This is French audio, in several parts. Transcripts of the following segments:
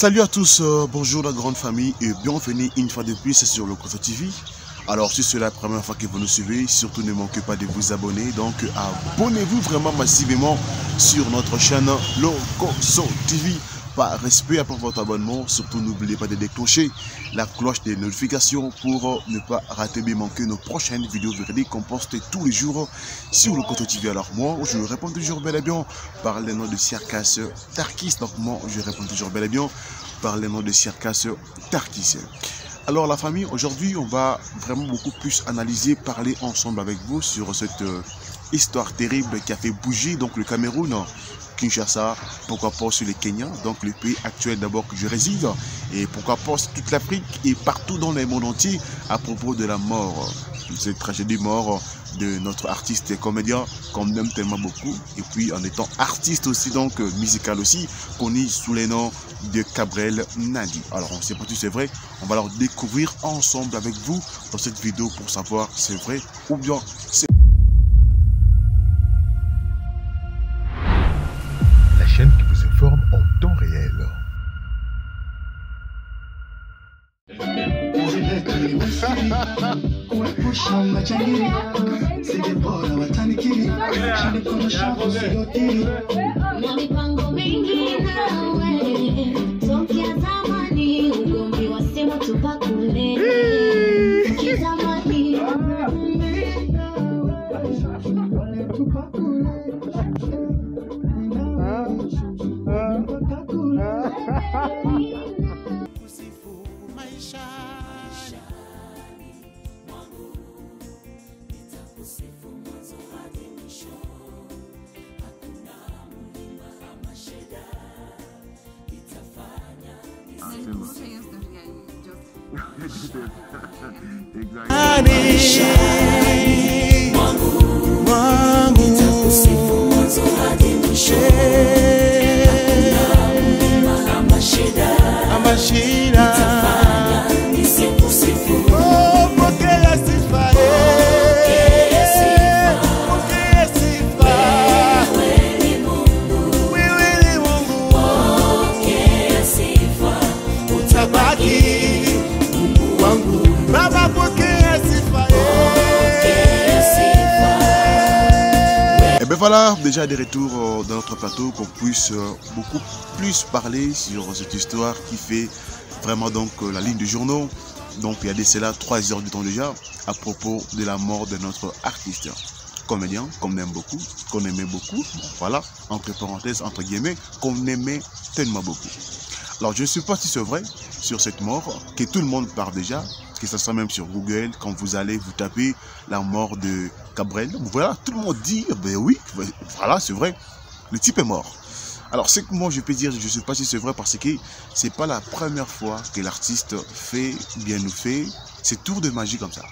Salut à tous, bonjour la grande famille et bienvenue une fois de plus sur Lokoso TV. Alors si c'est la première fois que vous nous suivez, surtout ne manquez pas de vous abonner. Donc abonnez-vous vraiment massivement sur notre chaîne Lokoso TV. Par respect pour votre abonnement, surtout n'oubliez pas de déclencher la cloche des notifications pour ne pas rater et manquer nos prochaines vidéos véridiques qu'on poste tous les jours sur Lokoso TV. Alors moi, je réponds toujours bel et bien par le nom de Circas Tarkis. Donc moi, je réponds toujours bel et bien par le nom de Circas Tarkis. Alors la famille, aujourd'hui, on va vraiment beaucoup plus analyser, parler ensemble avec vous sur cette histoire terrible qui a fait bouger donc le Cameroun, Kinshasa, pourquoi pas sur le Kenya, donc le pays actuel d'abord que je réside, et pourquoi pas sur toute l'Afrique et partout dans le monde entier à propos de la mort, cette tragédie mort de notre artiste et comédien qu'on aime tellement beaucoup, et puis en étant artiste aussi, donc musical aussi, connu sous les noms de Gabriel Nadi. Alors on sait pas si c'est vrai, on va leur découvrir ensemble avec vous dans cette vidéo pour savoir si c'est vrai ou bien c'est chaîne qui vous informe en temps réel. Voilà, déjà des retours dans notre plateau qu'on puisse beaucoup plus parler sur cette histoire qui fait vraiment donc la ligne du journaux. Donc il y a de cela 3 heures du temps déjà à propos de la mort de notre artiste comédien qu'on aime beaucoup, qu'on aimait beaucoup, voilà, entre parenthèses, entre guillemets, qu'on aimait tellement beaucoup. Alors je ne sais pas si c'est vrai sur cette mort, que tout le monde parle déjà, que ça sera même sur Google, quand vous allez vous taper la mort de Gabriel, voilà, tout le monde dit, ben oui, voilà, c'est vrai, le type est mort. Alors c'est que moi je peux dire, je ne sais pas si c'est vrai parce que c'est pas la première fois que l'artiste fait, bien nous fait, ces tours de magie comme ça.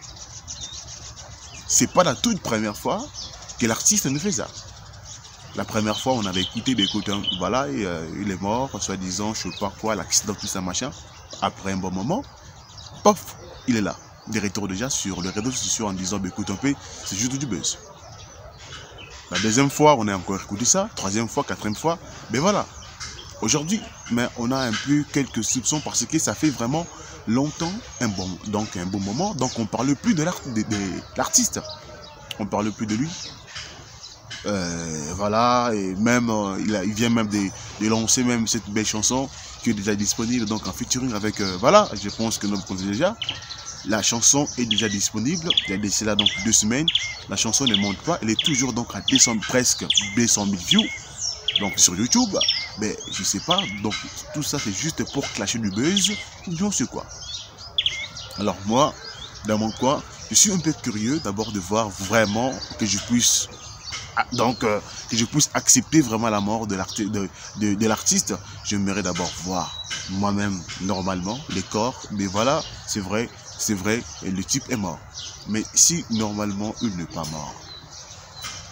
C'est pas la toute première fois que l'artiste nous fait ça. La première fois, on avait écouté, voilà, il est mort, soi-disant, je sais pas quoi, l'accident, tout ça, machin. Après un bon moment, pof, il est là. Des retours déjà sur les réseaux sociaux en disant, écoute un peu, c'est juste du buzz. La deuxième fois, on a encore écouté ça. Troisième fois, quatrième fois, ben voilà. Aujourd'hui, mais on a un peu quelques soupçons parce que ça fait vraiment longtemps, un bon moment. Donc on ne parle plus de l'artiste. On ne parle plus de lui. Voilà, et même il vient même de lancer même cette belle chanson qui est déjà disponible, donc en featuring avec voilà, je pense que nous le connaissons déjà. La chanson est déjà disponible, il y a d'ici là donc 2 semaines. La chanson ne monte pas, elle est toujours donc à presque 200 000 views donc sur YouTube. Mais je sais pas, donc tout ça c'est juste pour clasher du buzz ou bien c'est quoi. Alors moi, dans mon coin, je suis un peu curieux d'abord de voir vraiment que je puisse que je puisse accepter vraiment la mort de l'artiste. J'aimerais d'abord voir moi-même normalement les corps, mais voilà, c'est vrai, et le type est mort. Mais si normalement il n'est pas mort,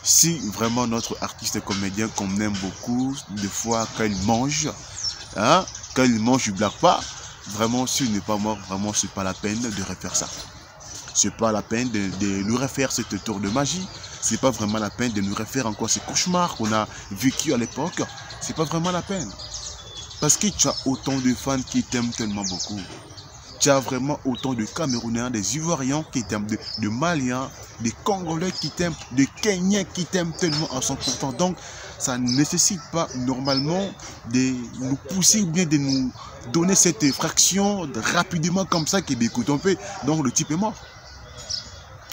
si vraiment notre artiste comédien qu'on aime beaucoup, des fois quand il mange, hein, quand il mange, il blague pas, vraiment s'il n'est pas mort, vraiment c'est pas la peine de refaire ça. C'est pas la peine de nous refaire cette tour de magie. C'est pas vraiment la peine de nous refaire encore ces cauchemars qu'on a vécu à l'époque. C'est pas vraiment la peine. Parce que tu as autant de fans qui t'aiment tellement beaucoup. Tu as vraiment autant de Camerounais, des Ivoiriens qui t'aiment, de Maliens, des Congolais qui t'aiment, de Kenyans qui t'aiment tellement à 100%. Donc, ça ne nécessite pas normalement de nous pousser ou bien de nous donner cette fraction rapidement comme ça qui écoute un peu. Donc, le type est mort.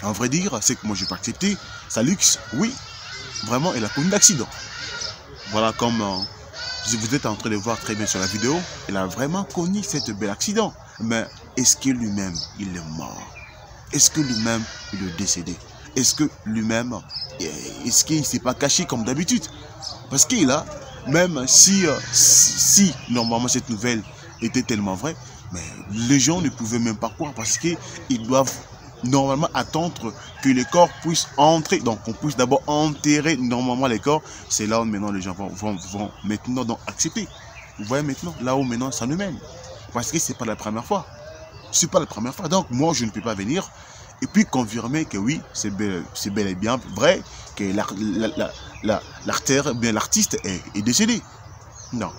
En vrai dire, c'est que moi, je n'ai pas accepté. Salix, oui, vraiment, il a connu l'accident. Voilà, comme vous êtes en train de voir très bien sur la vidéo, il a vraiment connu cet bel accident. Mais est-ce que lui-même, il est mort? Est-ce que lui-même, il est décédé? Est-ce que lui-même, est-ce qu'il ne s'est pas caché comme d'habitude? Parce qu'il a, même si normalement cette nouvelle était tellement vraie, mais les gens ne pouvaient même pas croire parce qu'ils doivent normalement attendre que les corps puissent entrer. Donc on puisse d'abord enterrer normalement les corps. C'est là où maintenant les gens vont maintenant donc accepter. Vous voyez maintenant, là où maintenant ça nous mène. Parce que c'est pas la première fois. C'est pas la première fois. Donc moi je ne peux pas venir et puis confirmer que oui, c'est bel et bien vrai que l'artiste est décédé. Non.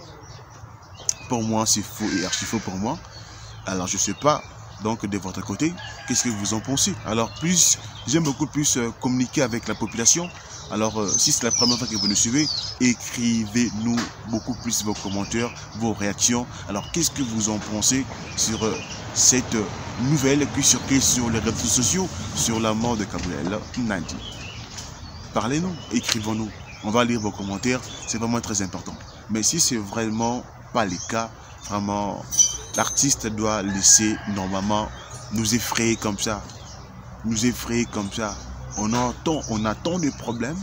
Pour moi c'est faux et archi faux pour moi. Alors je sais pas. Donc de votre côté, qu'est-ce que vous en pensez? Alors j'aime beaucoup plus communiquer avec la population. Alors si c'est la première fois que vous nous suivez, écrivez-nous beaucoup plus vos commentaires, vos réactions. Alors qu'est-ce que vous en pensez sur cette nouvelle qui circule sur les réseaux sociaux sur la mort de Gabriel Nandi? Parlez-nous, écrivons-nous. On va lire vos commentaires, c'est vraiment très important. Mais si c'est vraiment pas le cas, vraiment, l'artiste doit laisser normalement nous effrayer comme ça. Nous effrayer comme ça. On a tant de problèmes,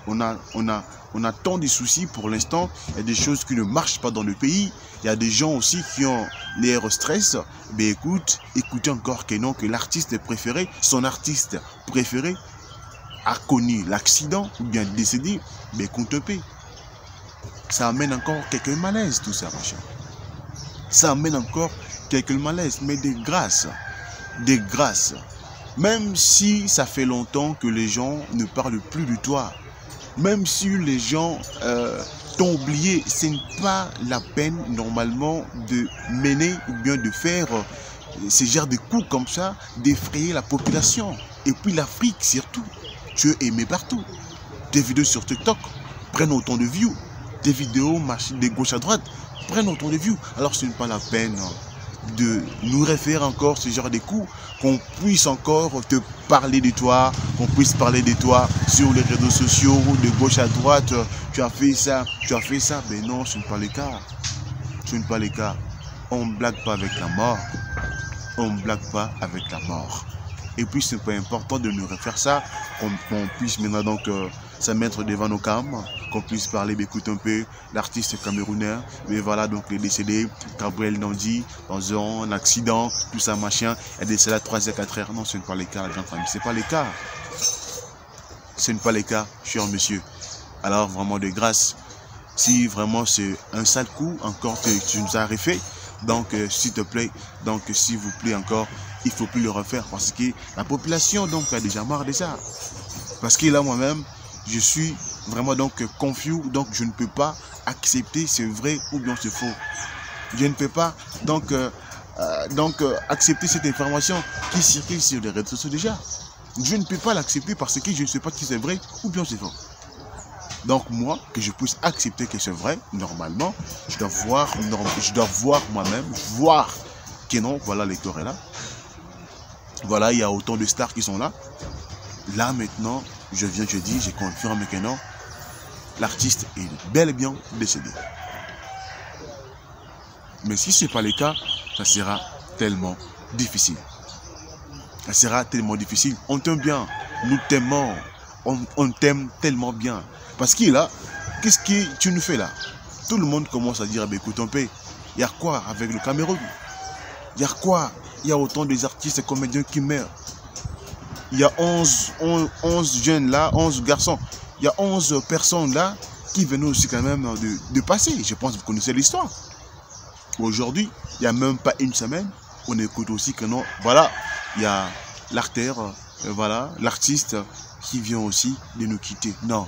on a tant de soucis pour l'instant. Il y a des choses qui ne marchent pas dans le pays. Il y a des gens aussi qui ont l'air stress. Mais écoutez encore que non, que l'artiste préféré, son artiste préféré a connu l'accident ou bien décédé. Mais compte paix. Ça amène encore quelques malaises tout ça, machin. Ça amène encore quelques malaises, mais des grâces. Même si ça fait longtemps que les gens ne parlent plus de toi, même si les gens t'ont oublié, ce n'est pas la peine normalement de mener ou bien de faire ce genre de coups comme ça, d'effrayer la population. Et puis l'Afrique surtout, tu es aimé partout. Tes vidéos sur TikTok prennent autant de views, tes vidéos marchent de gauche à droite prennent autant de views. Alors ce n'est pas la peine de nous refaire encore ce genre de coups, qu'on puisse encore te parler de toi, qu'on puisse parler de toi sur les réseaux sociaux, de gauche à droite, tu as fait ça, mais non, ce n'est pas le cas. Ce n'est pas le cas. On ne blague pas avec la mort. On ne blague pas avec la mort. Et puis c'est pas important de nous refaire ça, qu'on puisse maintenant donc se mettre devant nos cams, qu'on puisse parler, écoute un peu, l'artiste camerounais, mais voilà donc il est décédé, Gabriel Nandi, dans un accident, tout ça machin, il est décédé à 3h, 4h, non ce n'est pas le cas, la grande famille, c'est pas le cas. Ce n'est pas le cas, cher monsieur. Alors vraiment de grâce, si vraiment c'est un sale coup encore que tu nous as refait, donc s'il te plaît, donc s'il vous plaît encore, il ne faut plus le refaire parce que la population donc a déjà marre de ça. Parce que là moi-même, je suis vraiment donc confus, donc je ne peux pas accepter c'est vrai ou bien c'est faux. Je ne peux pas donc accepter cette information qui circule sur les réseaux sociaux déjà. Je ne peux pas l'accepter parce que je ne sais pas si c'est vrai ou bien c'est faux. Donc moi, que je puisse accepter que c'est vrai, normalement, je dois voir moi-même, voir que non, voilà les corps est là. Voilà, il y a autant de stars qui sont là. Là maintenant, je dis, je confirme que non, l'artiste est bel et bien décédé. Mais si ce n'est pas le cas, ça sera tellement difficile. Ça sera tellement difficile. On t'aime bien, nous t'aimons, on t'aime tellement bien. Parce que là, qu'est-ce que tu nous fais là? Tout le monde commence à dire, bah, écoute, on paie. Il y a quoi avec le Cameroun? Il y a quoi? Il y a autant des artistes et comédiens qui meurent. Il y a 11 jeunes là, 11 garçons. Il y a 11 personnes là qui venaient aussi quand même de passer. Je pense que vous connaissez l'histoire. Aujourd'hui, il n'y a même pas une semaine, on écoute aussi que non, voilà, il y a l'artère, voilà, l'artiste qui vient aussi de nous quitter. Non,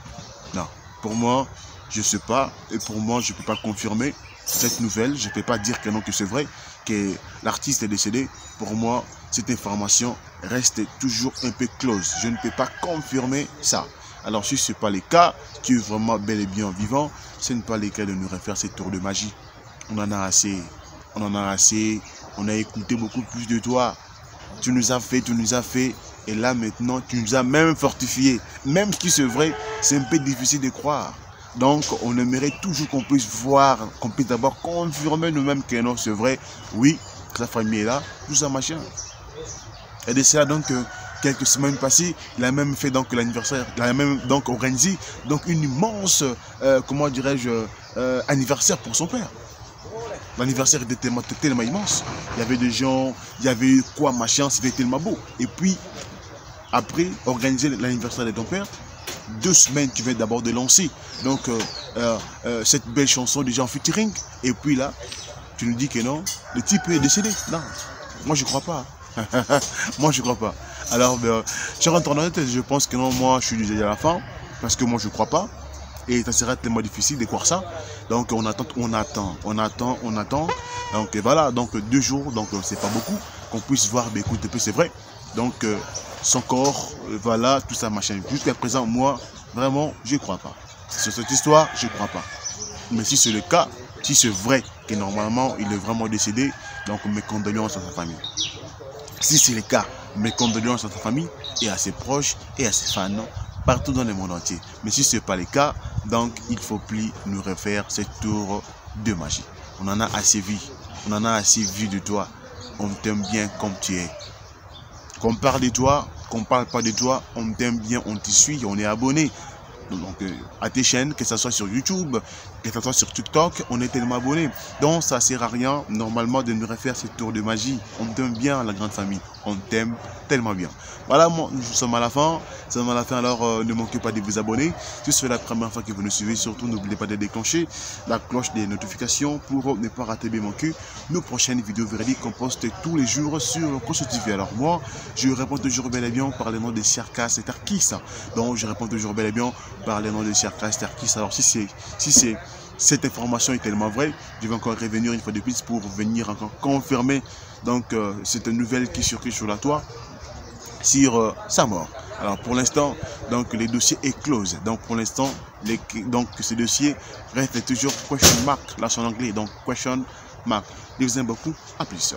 non. Pour moi, je ne sais pas, et pour moi, je ne peux pas confirmer. cette nouvelle. Je ne peux pas dire que non, que c'est vrai, que l'artiste est décédé. Pour moi, cette information reste toujours un peu close. Je ne peux pas confirmer ça. Alors si ce n'est pas le cas, tu es vraiment bel et bien vivant, ce n'est pas le cas de nous refaire ces tours de magie. On en a assez. On en a assez. On a écouté beaucoup plus de toi. Tu nous as fait. Et là maintenant, tu nous as même fortifié. Même si c'est vrai, c'est un peu difficile de croire. Donc, on aimerait toujours qu'on puisse voir, qu'on puisse d'abord confirmer nous-mêmes que non, c'est vrai. Oui, que sa famille est là, tout ça machin. Et de cela donc, quelques semaines passées, il a même fait donc l'anniversaire, il a même donc organisé donc une immense, comment dirais-je, anniversaire pour son père. L'anniversaire était tellement immense. Il y avait des gens, il y avait quoi machin, c'était tellement beau. Et puis, après, organiser l'anniversaire de ton père, 2 semaines, tu viens d'abord de lancer. Donc, cette belle chanson déjà en featuring. Et puis là, tu nous dis que non, le type est décédé. Non, moi je crois pas. Moi je crois pas. Alors, cher internaute, je pense que non, moi je suis déjà à la fin. Parce que moi je crois pas. Et ça sera tellement difficile de croire ça. Donc on attend. Donc voilà, donc 2 jours, donc c'est pas beaucoup. Qu'on puisse voir, mais écoute, c'est vrai. Donc son corps, voilà, tout ça machin. Jusqu'à présent, moi, vraiment, je crois pas. Sur cette histoire, je crois pas. Mais si c'est le cas, si c'est vrai que normalement il est vraiment décédé, donc mes condoléances à sa famille. Si c'est le cas, mes condoléances à sa famille et à ses proches et à ses fans partout dans le monde entier. Mais si ce n'est pas le cas, donc il ne faut plus nous refaire cette tour de magie. On en a assez vu. On en a assez vu de toi. On t'aime bien comme tu es. Qu'on parle de toi, qu'on parle pas de toi, on t'aime bien, on te suit, on est abonné. Donc à tes chaînes, que ce soit sur YouTube, que ce soit sur TikTok, on est tellement abonnés. Donc ça ne sert à rien normalement de nous refaire cette tour de magie. On t'aime bien, la grande famille. On t'aime tellement bien. Voilà, nous sommes à la fin. Alors ne manquez pas de vous abonner. Si c'est la première fois que vous nous suivez, surtout n'oubliez pas de déclencher la cloche des notifications pour ne pas rater mon cul. Nos prochaines vidéos véridiques qu'on poste tous les jours sur le Kosso TV. Alors moi, je réponds toujours bel et bien par le nom de Siarkas et Tarkis. Donc je réponds toujours bel et bien par le nom de Siarkas et Tarkis. Alors si cette information est tellement vraie, je vais encore revenir une fois de plus pour venir encore confirmer donc cette nouvelle qui circule sur la toile sur sa mort. Alors pour l'instant, donc le dossier est close. Donc pour l'instant, donc ce dossier reste toujours question mark, là en anglais, donc question mark. Je vous aime beaucoup, à plus.